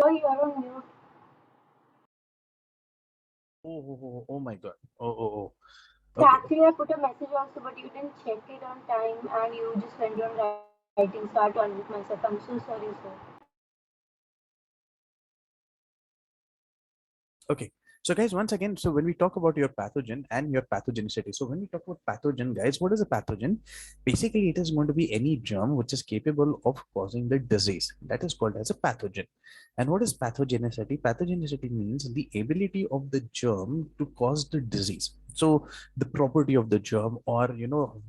So you are on mute. Oh my God. Oh. Okay. Actually, I put a message also, but you didn't check it on time and you just went on writing, start to unmute myself. I'm so sorry, sir. Okay. So guys, once again, so when we talk about your pathogen and your pathogenicity, so when we talk about pathogen, guys, what is a pathogen? Basically, it is going to be any germ which is capable of causing the disease. That is called as a pathogen. And what is pathogenicity? Pathogenicity means the ability of the germ to cause the disease. So the property of the germ, or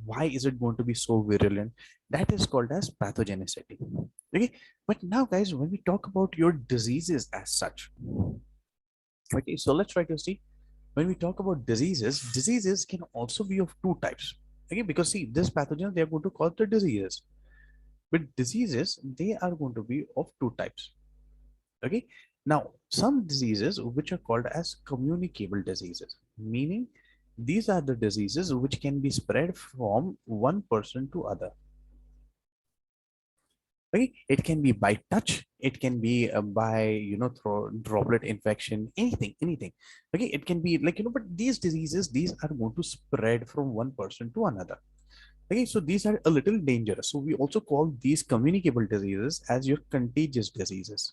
why is it going to be so virulent? That is called as pathogenicity. Okay. But now, guys, when we talk about your diseases as such, okay, so let's try to see when we talk about diseases, diseases can also be of two types. Okay, because see, this pathogen they are going to cause the diseases, but diseases they are going to be of two types. Okay, now some diseases which are called as communicable diseases, meaning these are the diseases which can be spread from one person to other. Okay, it can be by touch, it can be by through droplet infection, anything. Okay, it can be like but these diseases these are going to spread from one person to another. Okay, so these are a little dangerous, so we also call these communicable diseases as your contagious diseases.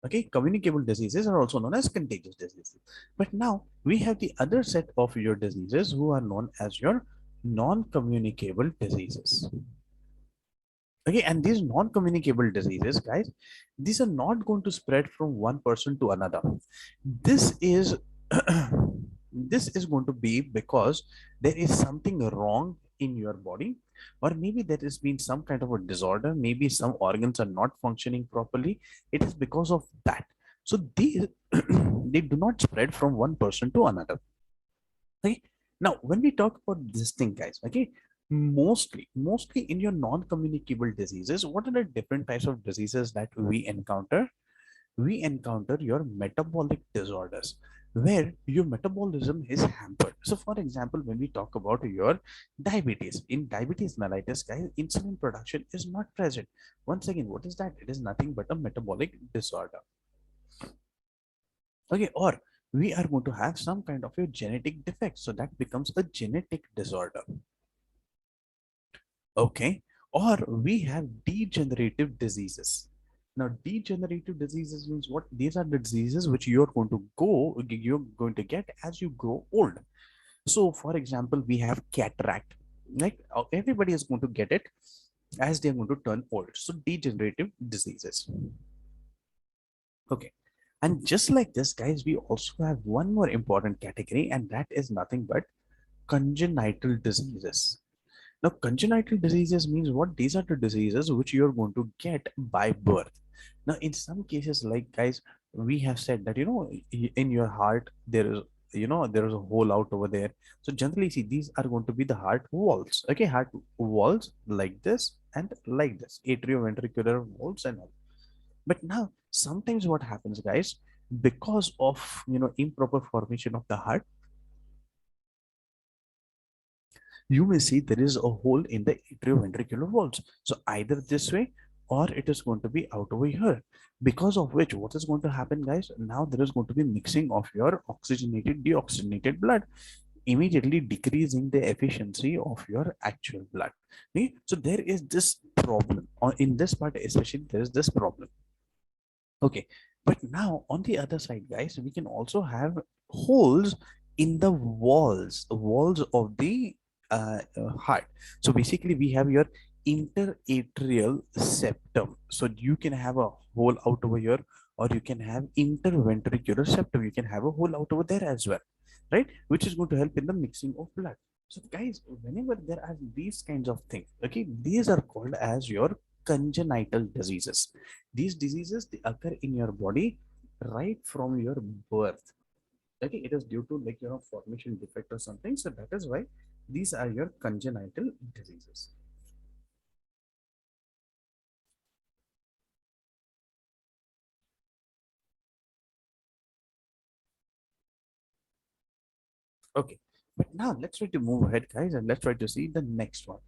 Okay, communicable diseases are also known as contagious diseases. But now we have the other set of your diseases who are known as your non-communicable diseases. Okay, and these non-communicable diseases, guys, these are not going to spread from one person to another. This is this is going to be because there is something wrong in your body, or maybe there has been some kind of a disorder, maybe some organs are not functioning properly. It is because of that. So these they do not spread from one person to another. Okay. Now, when we talk about this thing, guys, okay, mostly in your non-communicable diseases, what are the different types of diseases that we encounter? We encounter your metabolic disorders, where your metabolism is hampered. So, for example, when we talk about your diabetes, in diabetes mellitus, guys, insulin production is not present. Once again, what is that? It is nothing but a metabolic disorder. Okay, or we are going to have some kind of a genetic defect, so that becomes a genetic disorder. Okay, or we have degenerative diseases. Now degenerative diseases means what? These are the diseases which you're going to get as you grow old. So for example, we have cataract, like everybody is going to get it as they're going to turn old. So degenerative diseases. Okay. And just like this, guys, we also have one more important category, and that is nothing but congenital diseases. Now, congenital diseases means what? These are the diseases which you're going to get by birth. Now, in some cases, like guys, we have said that, in your heart, there is a hole out over there. So generally, see, these are going to be the heart walls. Okay, heart walls like this and like this, atrioventricular walls and all. But now, sometimes what happens, guys, because of improper formation of the heart, you may see there is a hole in the atrioventricular walls. So either this way or it is going to be out over here. Because of which, what is going to happen, guys? Now there is going to be mixing of your oxygenated, deoxygenated blood, immediately decreasing the efficiency of your actual blood. Okay? So there is this problem, or in this part especially, there is this problem. Okay, but now on the other side, guys, we can also have holes in the walls of the heart. So basically, we have your interatrial septum. So you can have a hole out over here, or you can have interventricular septum. You can have a hole out over there as well, right? Which is going to help in the mixing of blood. So, guys, whenever there are these kinds of things, okay, these are called as your congenital diseases. These diseases they occur in your body right from your birth. Okay, it is due to like formation defect or something. So that is why these are your congenital diseases. Okay, but now let's try to move ahead, guys, and let's try to see the next one.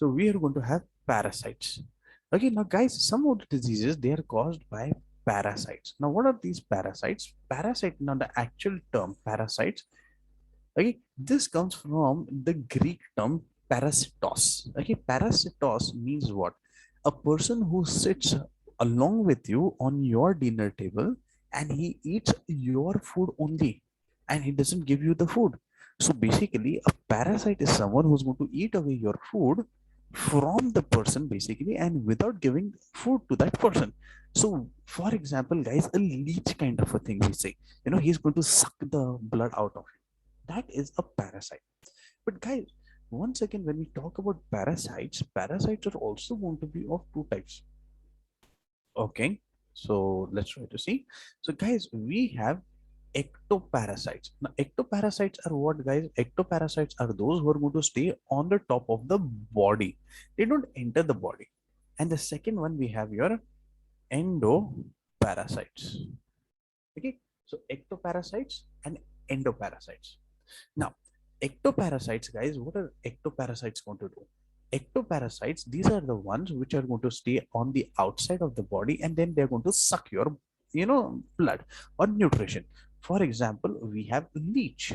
So we are going to have parasites. Okay, now guys, some of the diseases they are caused by parasites. Now, what are these parasites? Parasite, now the actual term parasites. Okay, this comes from the Greek term parasitos. Okay, parasitos means what? A person who sits along with you on your dinner table and he eats your food only and he doesn't give you the food. So basically, a parasite is someone who's going to eat away your food from the person basically and without giving food to that person. So, for example, guys, a leech kind of a thing we say, he's going to suck the blood out of that is a parasite. But guys, once again, when we talk about parasites, parasites are also going to be of two types. Okay, so let's try to see. So guys, we have ectoparasites. Now, ectoparasites are what, guys? Ectoparasites are those who are going to stay on the top of the body. They don't enter the body. And the second one, we have your endoparasites. Okay, so ectoparasites and endoparasites. Now, ectoparasites, guys, what are ectoparasites going to do? Ectoparasites, these are the ones which are going to stay on the outside of the body and then they're going to suck your, blood or nutrition. For example, we have leech.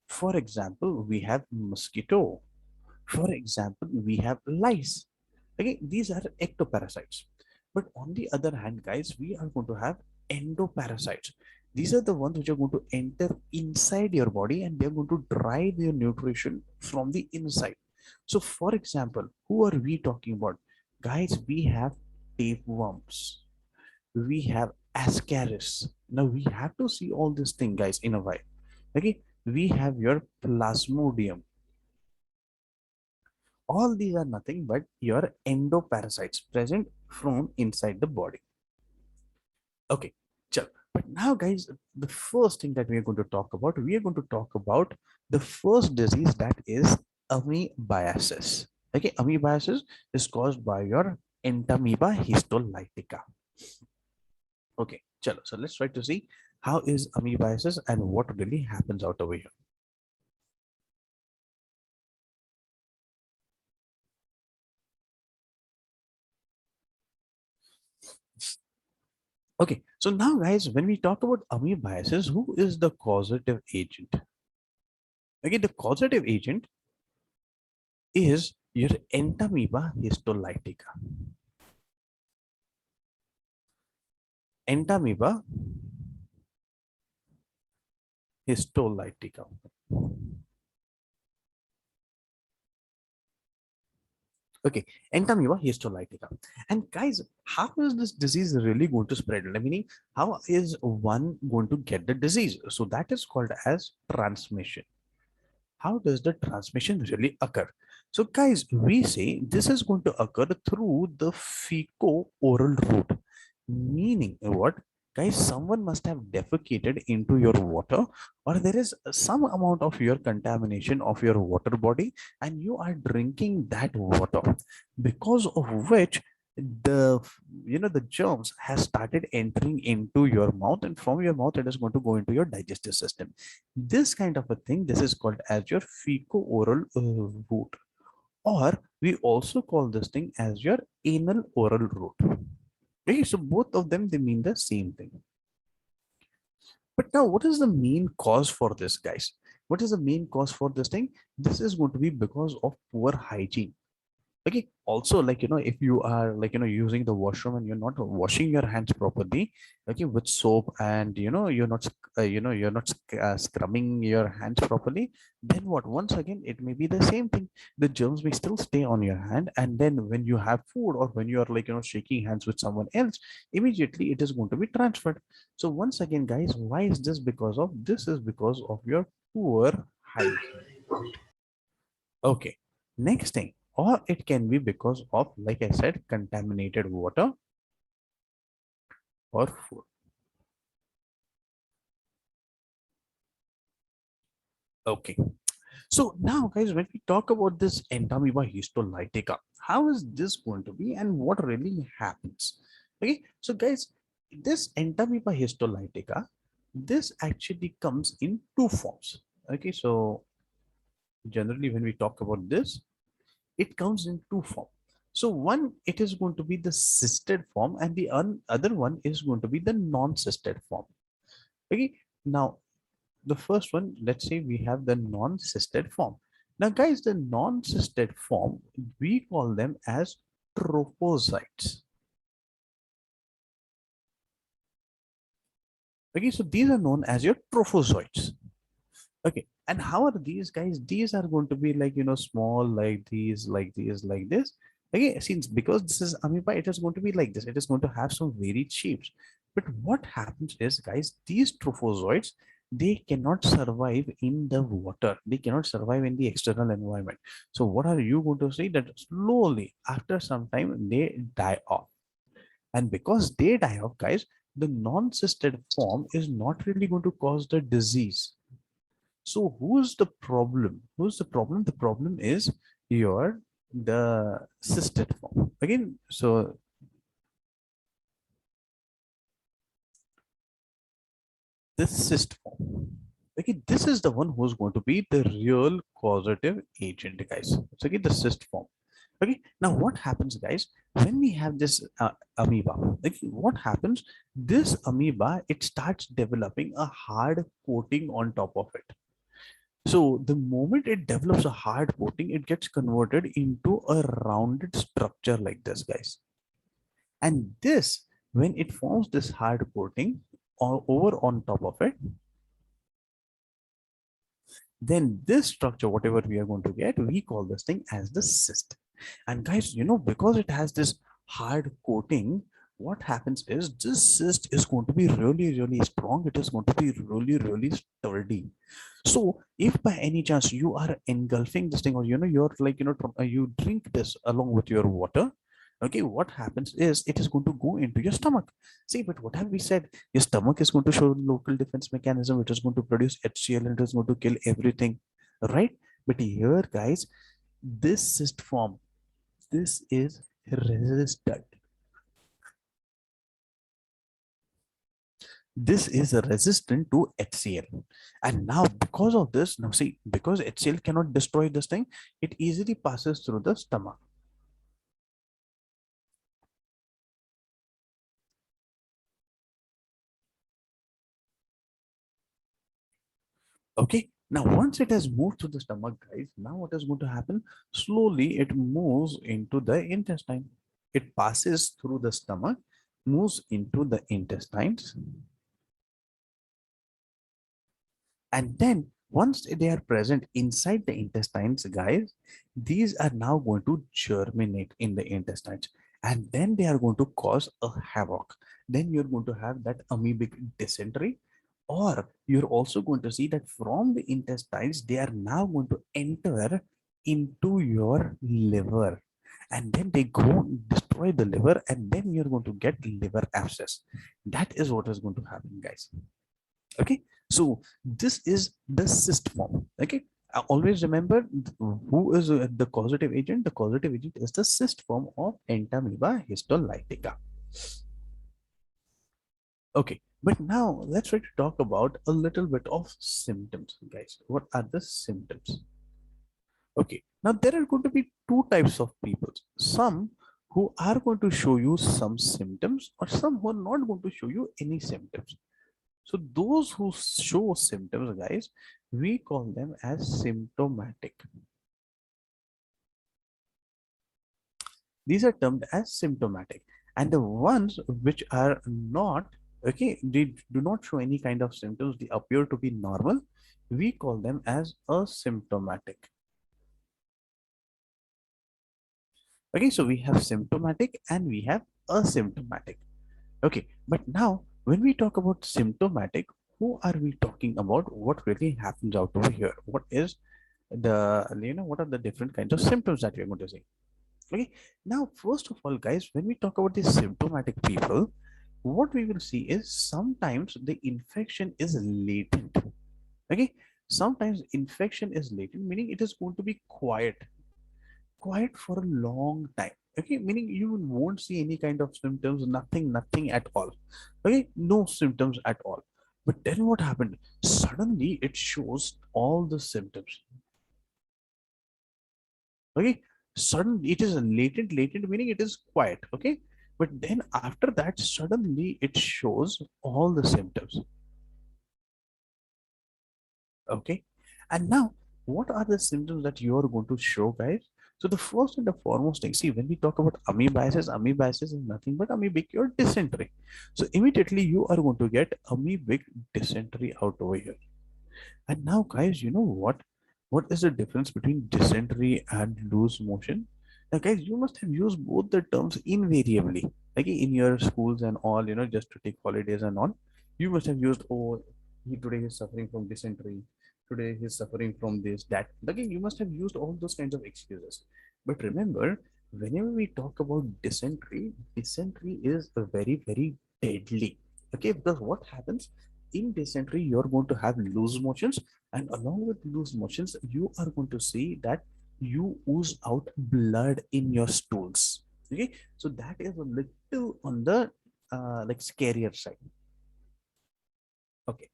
For example, we have mosquito. For example, we have lice. Okay, these are ectoparasites. But on the other hand, guys, we are going to have endoparasites. These are the ones which are going to enter inside your body and they're going to drive your nutrition from the inside. So, for example, who are we talking about? Guys, we have tapeworms, we have ascaris. Now, we have to see all this thing, guys, in a while. Okay, we have your plasmodium. All these are nothing but your endoparasites present from inside the body. Okay, chal. But now, guys, the first thing that we are going to talk about, we are going to talk about the first disease that is amoebiasis. Okay, amoebiasis is caused by your entamoeba histolytica. Okay, chalo. So let's try to see how is amoebiasis and what really happens out over here. Okay, so now guys, when we talk about amoebiasis, who is the causative agent? Okay, the causative agent is your entamoeba histolytica. Entamoeba histolytica. Okay, entamoeba histolytica. And guys, how is this disease really going to spread? Meaning, how is one going to get the disease? So that is called as transmission. How does the transmission really occur? So guys, we say this is going to occur through the feco-oral route. Meaning what? Guys, someone must have defecated into your water or there is some amount of your contamination of your water body and you are drinking that water because of which the the germs has started entering into your mouth and from your mouth it is going to go into your digestive system. This kind of a thing, this is called as your feco-oral route, or we also call this thing as your anal oral route. Okay, so both of them they mean the same thing. But now, what is the main cause for this, guys? What is the main cause for this thing? This is going to be because of poor hygiene. Okay, also, like if you are like using the washroom and you're not washing your hands properly, okay, with soap, and you're not scrubbing your hands properly, then what, once again it may be the same thing. The germs may still stay on your hand, and then when you have food or when you are like shaking hands with someone else, immediately it is going to be transferred. So once again, guys, why is this? Because of this is because of your poor hygiene. Okay, next thing, or it can be because of, like I said, contaminated water or food. Okay, so now, guys, when we talk about this entamoeba histolytica, how is this going to be and what really happens? Okay, so guys, this entamoeba histolytica, this actually comes in two forms. Okay, so generally when we talk about this, it comes in two forms. So one, it is going to be the cysted form, and the other one is going to be the non-cysted form. Okay. Now, the first one, let's say we have the non-cysted form. Now, guys, the non-cysted form, we call them as trophocytes. Okay, so these are known as your trophozoites. Okay, and how are these guys? These are going to be like, small, like these, like these, like this. Okay, since because this is amoeba, it is going to be like this. It is going to have some varied shapes. But what happens is, guys, these trophozoites, they cannot survive in the water. They cannot survive in the external environment. So what are you going to see? That slowly, after some time, they die off. And because they die off, guys, the non-cysted form is not really going to cause the disease. So who's the problem? Who's the problem? The problem is your the cysted form. Again, so this cyst form. Okay, this is the one who's going to be the real causative agent, guys. So again, the cyst form. Okay, now what happens, guys, when we have this amoeba? Okay, what happens? This amoeba, it starts developing a hard coating on top of it. So the moment it develops a hard coating, it gets converted into a rounded structure like this, guys. And this, when it forms this hard coating over on top of it, then this structure, whatever we are going to get, we call this thing as the cyst. And guys, because it has this hard coating, what happens is this cyst is going to be really, really strong. It is going to be really, really sturdy. So if by any chance you are engulfing this thing, or you're like, you drink this along with your water, okay, what happens is it is going to go into your stomach. See, but what have we said? Your stomach is going to show local defense mechanism. It is going to produce HCl and it is going to kill everything, right? But here, guys, this cyst form, this is resistant. This is resistant to HCl. And now because of this, now see, because HCl cannot destroy this thing, it easily passes through the stomach. Okay. Now, once it has moved to the stomach, guys, now what is going to happen? Slowly, it moves into the intestine. It passes through the stomach, moves into the intestines, and then once they are present inside the intestines, guys, these are now going to germinate in the intestines, and then they are going to cause a havoc. Then you're going to have that amoebic dysentery, or you're also going to see that from the intestines they are now going to enter into your liver, and then they go destroy the liver, and then you're going to get liver abscess. That is what is going to happen, guys. Okay, so this is the cyst form. Okay, always remember who is the causative agent. The causative agent is the cyst form of entamoeba histolytica. Okay, but now let's try to talk about a little bit of symptoms, guys. What are the symptoms? Okay, now there are going to be two types of people. Some who are going to show you some symptoms, or some who are not going to show you any symptoms. So those who show symptoms, guys, we call them as symptomatic. These are termed as symptomatic. And the ones which are not, okay, they do not show any kind of symptoms, they appear to be normal, we call them as asymptomatic. Okay, so we have symptomatic and we have asymptomatic. Okay, but now when we talk about symptomatic, who are we talking about? What really happens out over here? What is what are the different kinds of symptoms that we're going to see? Okay, now first of all, guys, when we talk about the symptomatic people, what we will see is sometimes the infection is latent. Okay, sometimes infection is latent, meaning it is going to be quiet for a long time. Okay, meaning you won't see any kind of symptoms, nothing at all. Okay, no symptoms at all. But then what happened? Suddenly it shows all the symptoms. Okay, Suddenly, it is latent meaning it is quiet, okay? But then after that, suddenly it shows all the symptoms, okay? And now, what are the symptoms that you are going to show, guys? So the first and the foremost thing, see, when we talk about amoebiasis is nothing but amoebic or dysentery. So immediately you are going to get amoebic dysentery out over here. And now, guys, you know what? What is the difference between dysentery and loose motion? Now, guys, you must have used both the terms invariably, like in your schools and all, just to take holidays and all. You must have used, oh, he today is suffering from dysentery. Today he's suffering from this, that. Again, you must have used all those kinds of excuses. But remember, whenever we talk about dysentery is a very, very deadly. Okay, because what happens? In dysentery you're going to have loose motions, and along with loose motions you are going to see that you ooze out blood in your stools. Okay, so that is a little on the like scarier side. Okay,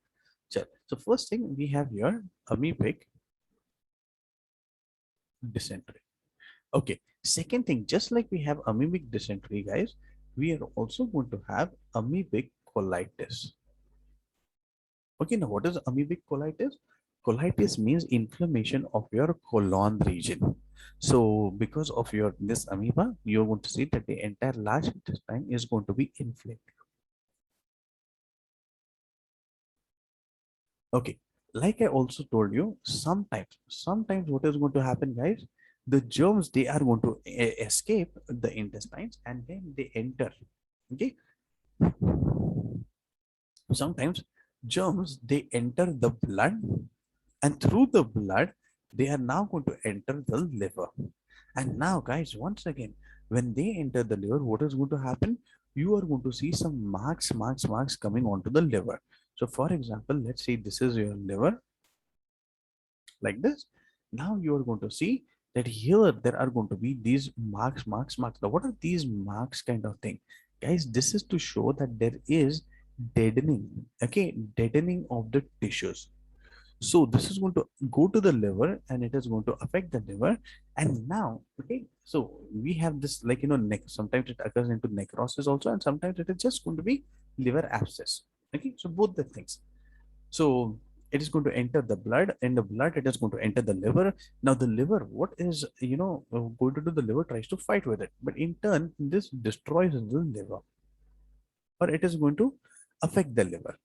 so first thing we have here amoebic dysentery. Okay, second thing, just like we have amoebic dysentery, guys, we are also going to have amoebic colitis. Okay, now what is amoebic colitis? Colitis means inflammation of your colon region. So because of your this amoeba, you're going to see that the entire large intestine is going to be inflamed. Okay, like I also told you, sometimes what is going to happen, guys? The germs they are going to escape the intestines and then they enter. Okay, sometimes germs they enter the blood, and through the blood they are now going to enter the liver. And now, guys, once again, when they enter the liver, what is going to happen? You are going to see some marks coming onto the liver. So for example, let's say this is your liver, like this. Now you are going to see that here there are going to be these marks. Now what are these marks kind of thing, guys? This is to show that there is deadening. Okay, deadening of the tissues. So this is going to go to the liver and it is going to affect the liver. And now, okay, so we have this, like, neck. Sometimes it occurs into necrosis also, and sometimes it is just going to be liver abscess. Okay, so both the things. So it is going to enter the blood, and the blood it is going to enter the liver. Now the liver, what is going to do? The liver tries to fight with it, but in turn, this destroys the liver, or it is going to affect the liver.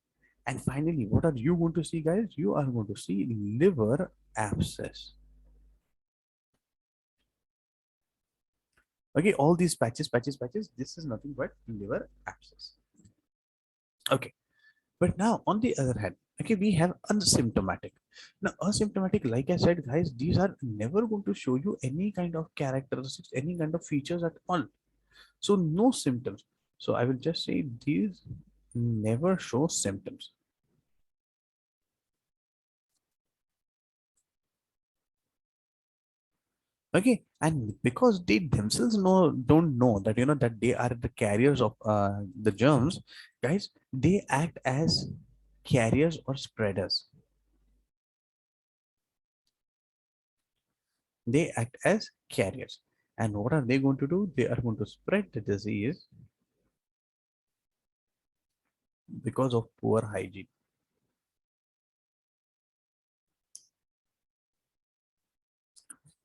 And finally, what are you going to see, guys? You are going to see liver abscess. Okay, all these patches. This is nothing but liver abscess. Okay, but now on the other hand, okay, we have asymptomatic. Now, asymptomatic, like I said, guys, these are never going to show you any kind of characteristics, any kind of features at all. So no symptoms. So I will just say these never show symptoms. Okay, and because they themselves don't know that that they are the carriers of the germs, guys, they act as carriers or spreaders. They act as carriers. And what are they going to do? They are going to spread the disease because of poor hygiene.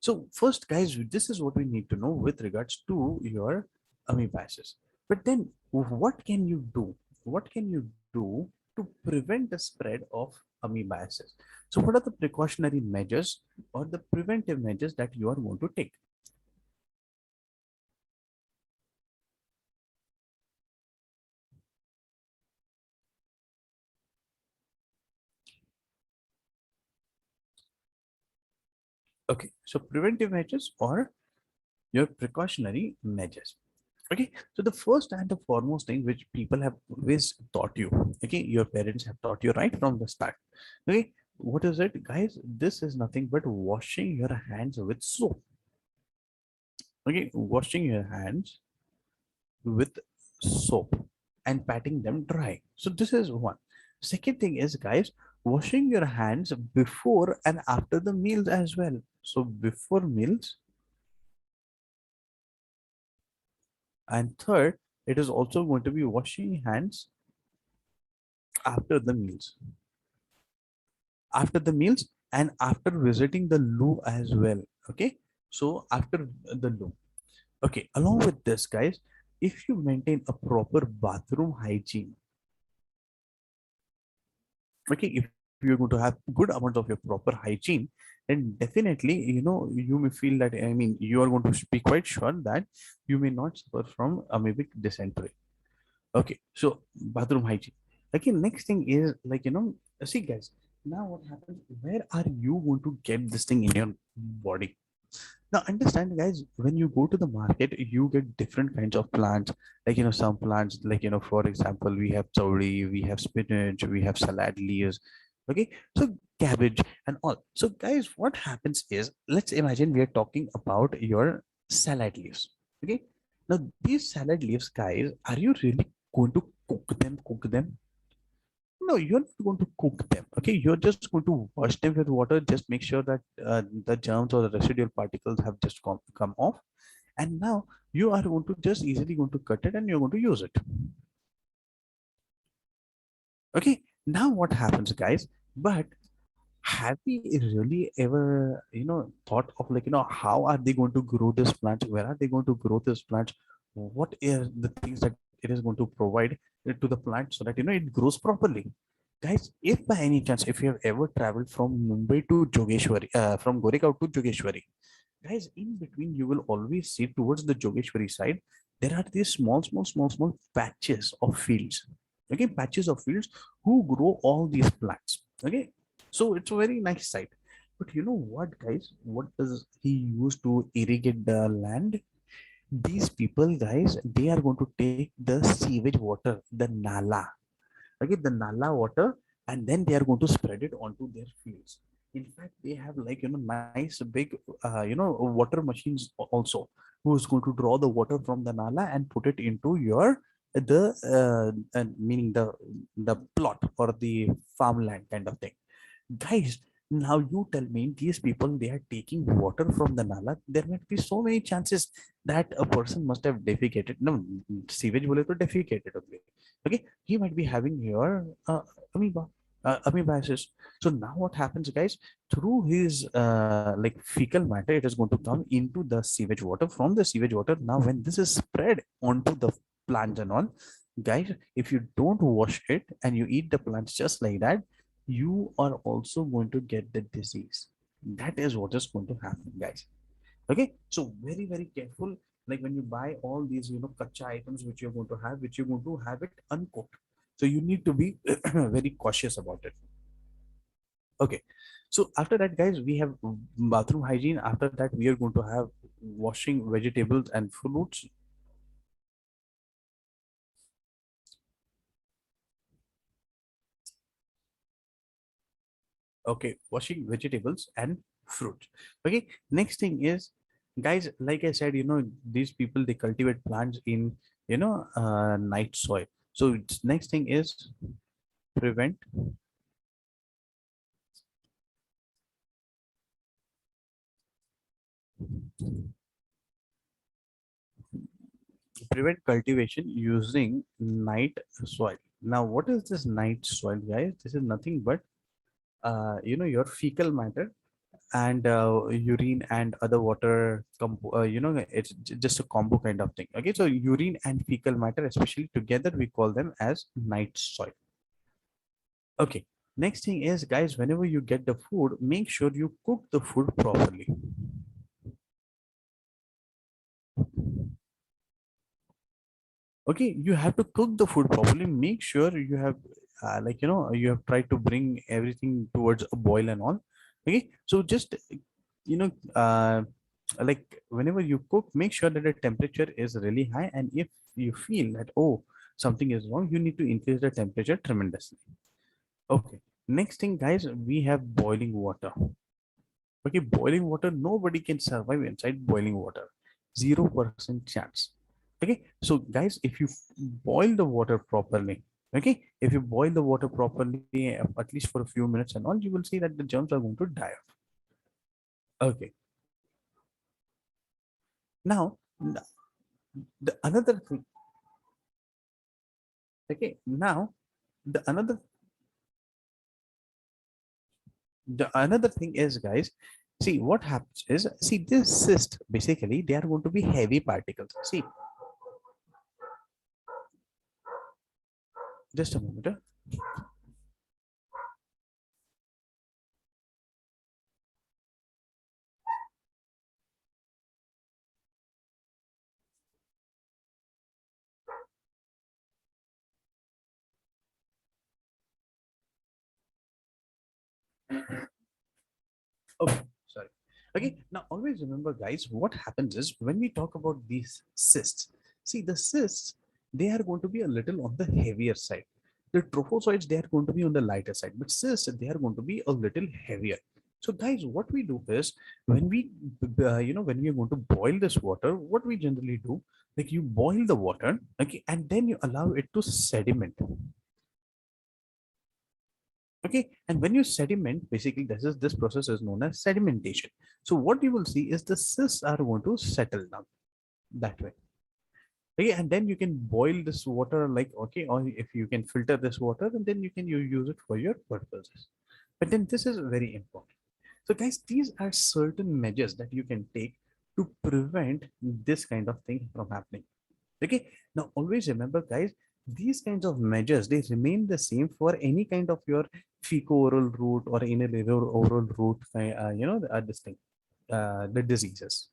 So first, guys, this is what we need to know with regards to your amoebiasis. But then what can you do? What can you do to prevent the spread of amoebiasis? So what are the precautionary measures or the preventive measures that you are going to take? Okay, so preventive measures or your precautionary measures. Okay, so the first and the foremost thing which people have always taught you, okay, your parents have taught you right from the start. Okay, what is it, guys? This is nothing but washing your hands with soap. Okay, washing your hands with soap and patting them dry. So this is one. Second thing is, guys, washing your hands before and after the meals as well. So before meals And third, it is also going to be washing hands after the meals. After the meals and after visiting the loo as well. Okay. So after the loo. Okay. Along with this, guys, if you maintain a proper bathroom hygiene, okay, if you're going to have good amount of your proper hygiene, then definitely, you may feel that, I mean, you are going to be quite sure that you may not suffer from amoebic dysentery. Okay, so bathroom hygiene. Okay, next thing is like, see guys, now what happens, where are you going to get this thing in your body? Now understand guys, when you go to the market, you get different kinds of plants. Like, some plants, like, for example, we have chawdi, we have spinach, we have salad leaves. Okay, so cabbage and all. So guys, what happens is, let's imagine we are talking about your salad leaves. Okay, now these salad leaves, guys, are you really going to cook them? No, you're not going to cook them. Okay, you're just going to wash them with water. Just make sure that the germs or the residual particles have just come off. And now you are going to just easily going to cut it and you're going to use it. Okay, now what happens, guys? But have we really ever, thought of like, how are they going to grow this plant? Where are they going to grow this plant? What are the things that it is going to provide to the plant so that, it grows properly? Guys, if by any chance, if you have ever traveled from Mumbai to Jogeshwari, from Goregaon to Jogeshwari, guys, in between, you will always see towards the Jogeshwari side, there are these small patches of fields. Okay, patches of fields who grow all these plants. Okay, so it's a very nice site. But you know what, guys? What does he use to irrigate the land? These people, guys, they are going to take the sewage water, the nala, okay, the nala water, and then they are going to spread it onto their fields. In fact, they have like, nice big water machines also, who is going to draw the water from the nala and put it into your the meaning the plot or the farmland kind of thing. Guys, now you tell me, these people, they are taking water from the nala. There might be so many chances that a person must have defecated. No, sewage bole to defecated only. Okay, he might be having your amoeba, amoebiasis. So now what happens, guys? Through his like fecal matter, it is going to come into the sewage water. From the sewage water, now when this is spread onto the plants and all, guys, if you don't wash it and you eat the plants just like that, you are also going to get the disease. That is what is going to happen, guys. Okay, so very careful. Like when you buy all these, kacha items which you're going to have, which you're going to have it uncooked. So you need to be very cautious about it. Okay, so after that, guys, we have bathroom hygiene. After that, we are going to have washing vegetables and fruits. Okay, washing vegetables and fruits. Okay, next thing is, guys, like I said, these people, they cultivate plants in, night soil. So next thing is prevent prevent cultivation using night soil. Now, what is this night soil, guys? This is nothing but your fecal matter and urine and other water it's just a combo kind of thing. Okay, so urine and fecal matter, especially together, we call them as night soil. Okay, next thing is, guys, whenever you get the food, make sure you cook the food properly. Okay, you have to cook the food properly. Make sure you have like, you have tried to bring everything towards a boil and all. Okay, so just, you know uh, like whenever you cook, make sure that the temperature is really high, and if you feel that, oh, something is wrong, you need to increase the temperature tremendously. Okay, next thing, guys, we have boiling water. Okay, boiling water, nobody can survive inside boiling water. 0% chance. Okay, so guys, if you boil the water properly, okay, if you boil the water properly, at least for a few minutes and all, you will see that the germs are going to die off. Okay, now The another thing, okay, now the another thing is, guys, see what happens is, see this cyst, basically they are going to be heavy particles. See, just a moment. Okay, sorry. Okay, now always remember, guys, what happens is when we talk about these cysts, see the cysts, they are going to be a little on the heavier side. The trophozoites, they are going to be on the lighter side, but cysts, they are going to be a little heavier. So, guys, what we do is when we, when we are going to boil this water, what we generally do, like you boil the water, okay, and then you allow it to sediment. Okay, and when you sediment, basically this process is known as sedimentation. So what you will see is the cysts are going to settle down that way. Okay, and then you can boil this water, like, okay, or if you can filter this water, and then you use it for your purposes. But then this is very important. So guys, these are certain measures that you can take to prevent this kind of thing from happening. Okay, now always remember, guys, these kinds of measures, they remain the same for any kind of your fecal-oral route or inhale oral route, this thing, the diseases.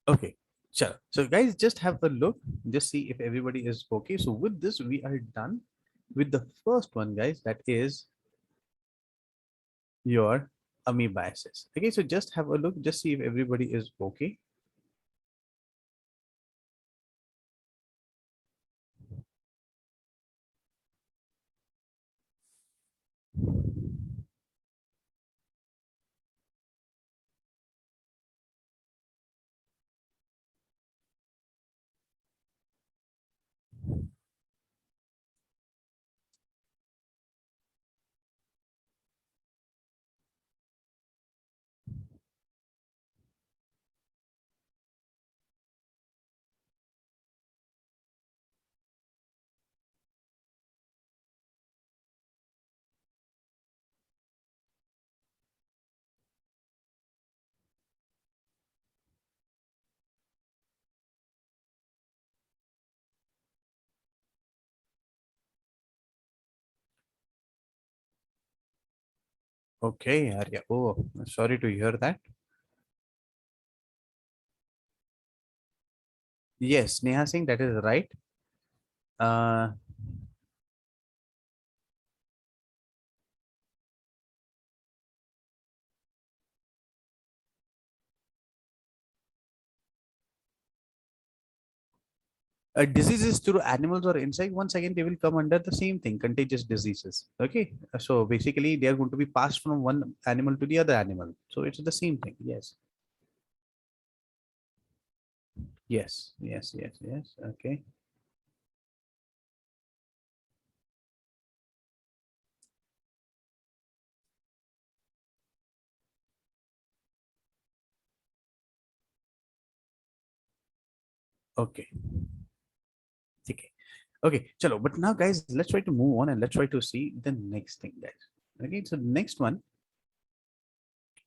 Okay, sure. So guys, just have a look, just see if everybody is okay. So with this, we are done with the first one, guys, that is your amoebiasis. Okay, so just have a look, just see if everybody is okay. Okay, Arya. Oh, sorry to hear that. Yes, Neha Singh, that is right. Uh, Diseases through animals or insect, once again, they will come under the same thing, contagious diseases. Okay, so basically, they are going to be passed from one animal to the other animal. So it's the same thing. Yes, yes, yes, yes, yes. Okay, okay, okay, okay. Chalo, but now, guys, let's try to move on and let's try to see the next thing, guys. Okay, so next one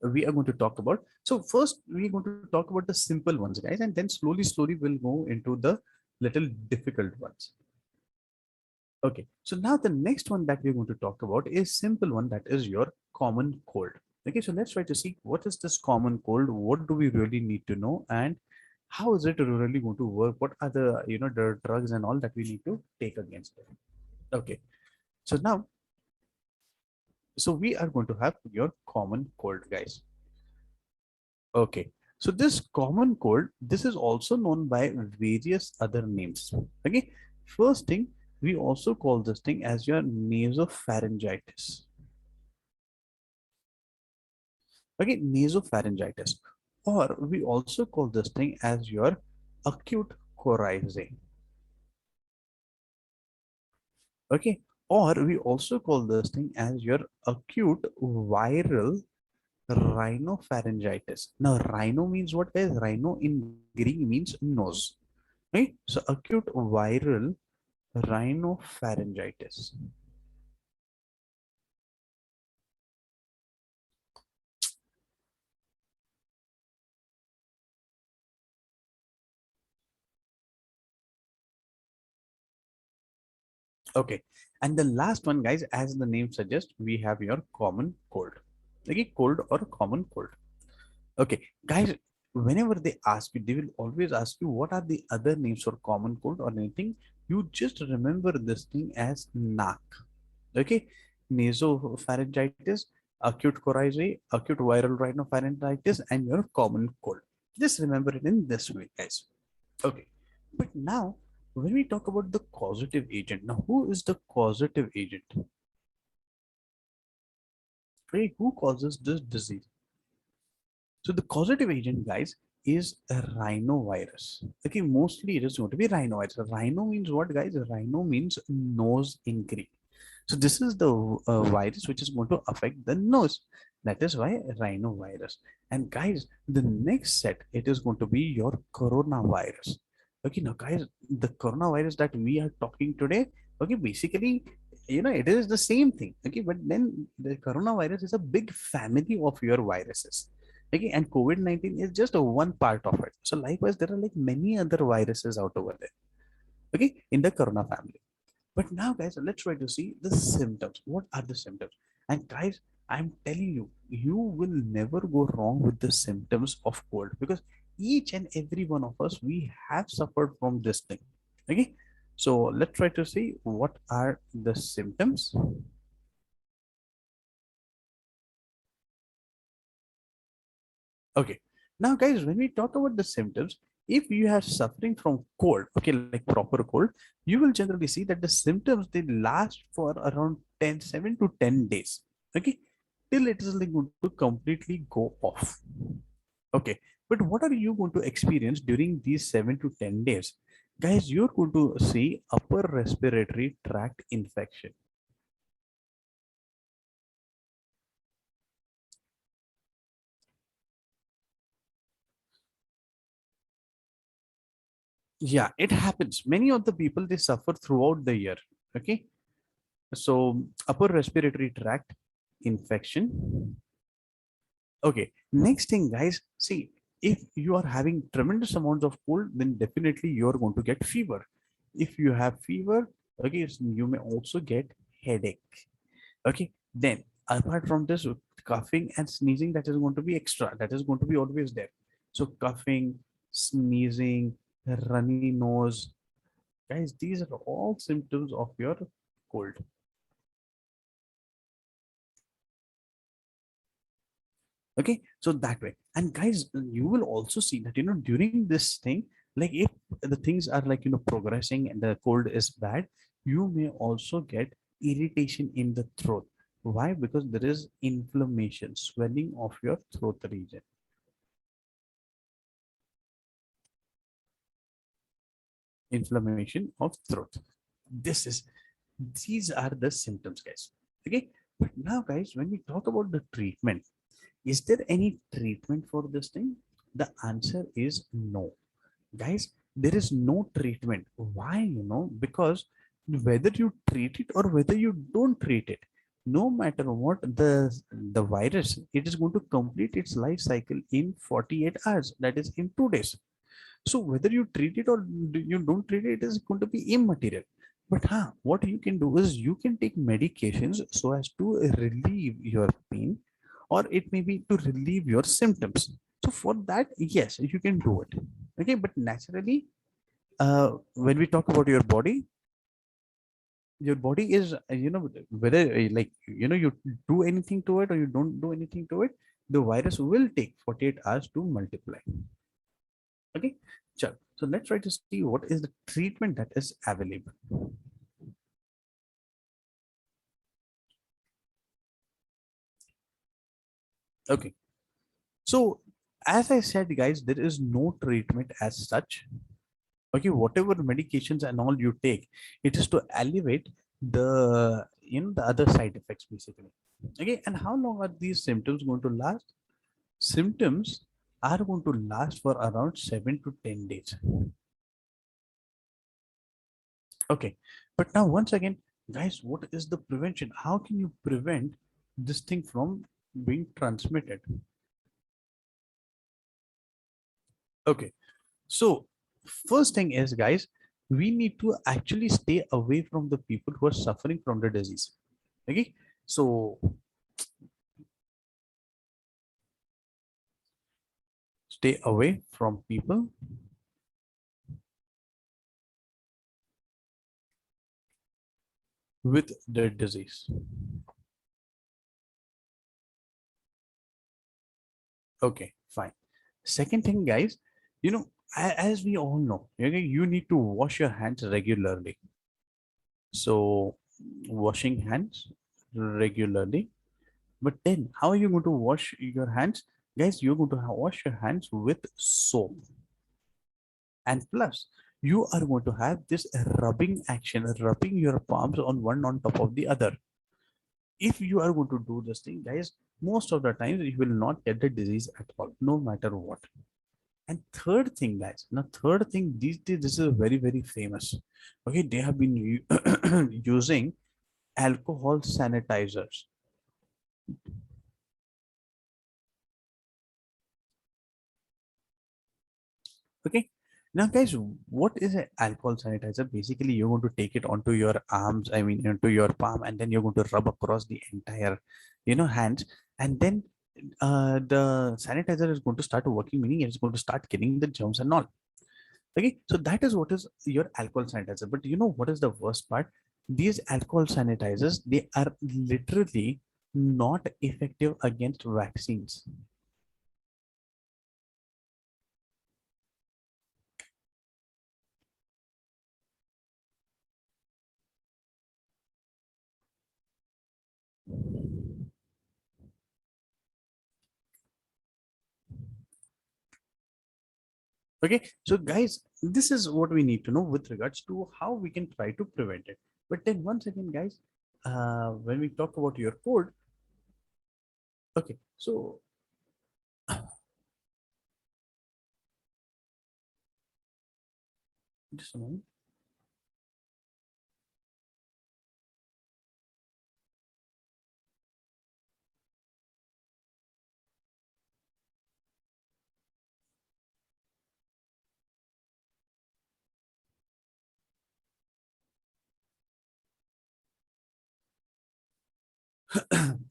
we are going to talk about. So first, we're going to talk about the simple ones, guys, and then slowly, we'll go into the little difficult ones. Okay, so now the next one that we're going to talk about is simple one, that is your common cold. Okay, so let's try to see what is this common cold, what do we really need to know, and how is it really going to work? What are the the drugs and all that we need to take against it? Okay, so now, so we are going to have your common cold, guys. Okay, so this common cold, this is also known by various other names. Okay, first thing, we also call this thing as your nasopharyngitis. Okay, nasopharyngitis, or we also call this thing as your acute coryza. Okay, Or we also call this thing as your acute viral rhinopharyngitis. Now, rhino means what, guys? Rhino in Greek means nose, right? So, acute viral rhinopharyngitis. Okay. And the last one, guys, as the name suggests, we have your common cold. Okay, cold or common cold. Okay, guys, whenever they ask you, they will always ask you what are the other names for common cold or anything. You just remember this thing as NAC. Okay, nasopharyngitis, acute coryza, acute viral rhinopharyngitis, and your common cold. Just remember it in this way, guys. Okay, but now when we talk about the causative agent, now who is the causative agent? Right? Who causes this disease? So the causative agent, guys, is a rhinovirus. Okay, mostly it is going to be rhinovirus. Rhino means what, guys? Rhino means nose in Greek. So this is the virus which is going to affect the nose. That is why rhinovirus. And guys, the next set, it is going to be your coronavirus. Okay, now guys, the coronavirus that we are talking today, okay, basically, it is the same thing. Okay, but then the coronavirus is a big family of your viruses. Okay, and COVID-19 is just a one part of it. So likewise, there are like many other viruses out over there. Okay, in the corona family. But now, guys, let's try to see the symptoms. What are the symptoms? And guys, I'm telling you, you will never go wrong with the symptoms of cold because each and every one of us, we have suffered from this thing. Okay, so let's try to see what are the symptoms. Okay, now, guys, when we talk about the symptoms, if you are suffering from cold, okay, like proper cold, you will generally see that the symptoms they last for around 7 to 10 days. Okay, till it is like going to completely go off. Okay, but what are you going to experience during these 7 to 10 days? Guys, you're going to see upper respiratory tract infection. Yeah, it happens. Many of the people they suffer throughout the year. Okay, so upper respiratory tract infection. Okay, next thing, guys, see, if you are having tremendous amounts of cold, then definitely you are going to get fever. If you have fever, okay, so you may also get headache. Okay, then apart from this, coughing and sneezing, that is going to be extra. That is going to be always there. So coughing, sneezing, runny nose, guys, these are all symptoms of your cold. Okay, so that way, and guys, you will also see that during this thing, like if the things are like progressing and the cold is bad, you may also get irritation in the throat. Why? Because there is inflammation, swelling of your throat region. Inflammation of throat. This is these are the symptoms, guys. Okay, but now, guys, when we talk about the treatment, is there any treatment for this thing? The answer is no, guys. There is no treatment. Why? Because whether you treat it or whether you don't treat it, no matter what, the virus, it is going to complete its life cycle in 48 hours, that is in 2 days. So whether you treat it or you don't treat it, it is going to be immaterial. But what you can do is you can take medications so as to relieve your pain, or it may be to relieve your symptoms. So for that, yes, you can do it. Okay, but naturally, when we talk about your body is, whether you do anything to it or you don't do anything to it, the virus will take 48 hours to multiply. Okay, sure. So let's try to see what is the treatment that is available. Okay, so as I said, guys, there is no treatment as such. Okay, whatever medications and all you take, it is to alleviate the the other side effects basically. Okay, and how long are these symptoms going to last? Symptoms are going to last for around 7 to 10 days. Okay, but now once again, guys, what is the prevention? How can you prevent this thing from being transmitted? Okay, so first thing is, guys, we need to actually stay away from the people who are suffering from the disease. Okay, so stay away from people with the disease. Okay, fine. Second thing, guys, as we all know, okay, you need to wash your hands regularly. So, washing hands regularly. But then, how are you going to wash your hands? Guys, you're going to wash your hands with soap. And plus, you are going to have this rubbing action, rubbing your palms on one on top of the other. If you are going to do this thing, guys, most of the times you will not get the disease at all, no matter what. And third thing, guys, now third thing, these days, this is very, very famous. Okay, they have been using alcohol sanitizers. Okay. Now, guys, what is an alcohol sanitizer? Basically, you're going to take it onto your arms, I mean, into your palm, and then you're going to rub across the entire, hands. And then the sanitizer is going to start working, meaning it's going to start killing the germs and all. Okay. So that is what is your alcohol sanitizer. But you know what is the worst part? These alcohol sanitizers, they are literally not effective against vaccines. Okay, so guys, this is what we need to know with regards to how we can try to prevent it. But then once again, guys, when we talk about your code, okay, so just a moment.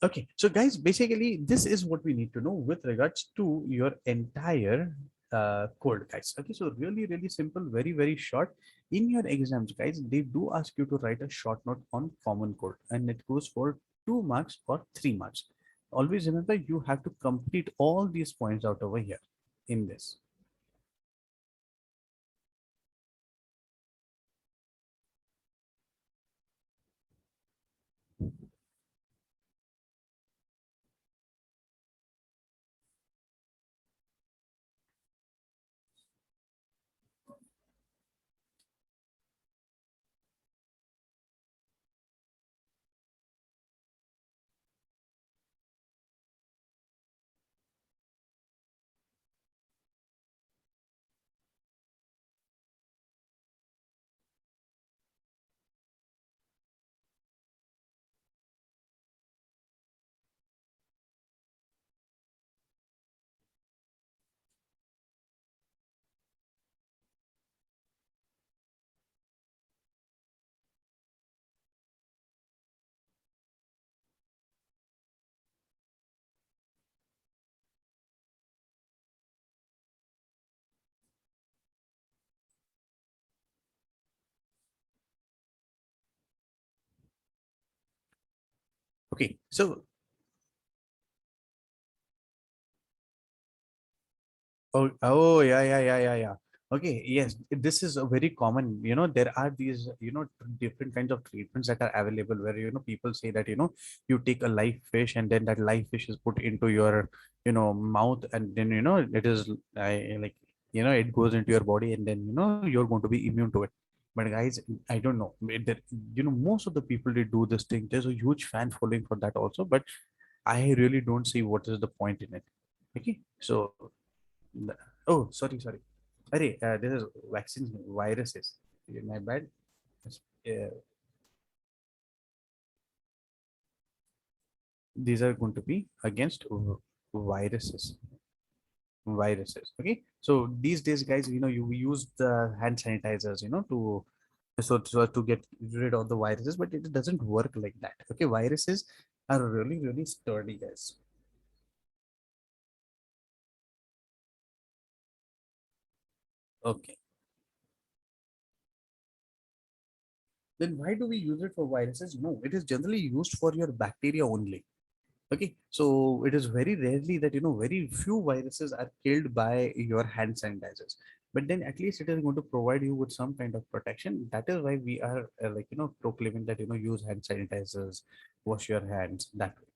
Okay, so guys, basically, this is what we need to know with regards to your entire code, guys. Okay, so really, really simple, very, very short. In your exams, guys, they do ask you to write a short note on common code, and it goes for 2 marks or 3 marks. Always remember, you have to complete all these points out over here in this. Okay, so yeah, yeah, yeah, yeah, yeah. Okay, yes, this is a very common. There are these, different kinds of treatments that are available where, people say that, you take a live fish and then that live fish is put into your, mouth and then, it is like, it goes into your body and then, you're going to be immune to it. But guys, I don't know. Most of the people they do this thing. There's a huge fan following for that also, but I really don't see what is the point in it. Okay, so oh, sorry. Array, this is vaccines, viruses. My bad. Uh, these are going to be against viruses. Viruses. Okay, so these days, guys, you use the hand sanitizers, to so as to get rid of the viruses, but it doesn't work like that. Okay, viruses are really really sturdy, guys. Okay, then why do we use it for viruses? No, it is generally used for your bacteria only. Okay, so it is very rarely that very few viruses are killed by your hand sanitizers. But then at least it is going to provide you with some kind of protection. That is why we are like proclaiming that use hand sanitizers, wash your hands that way.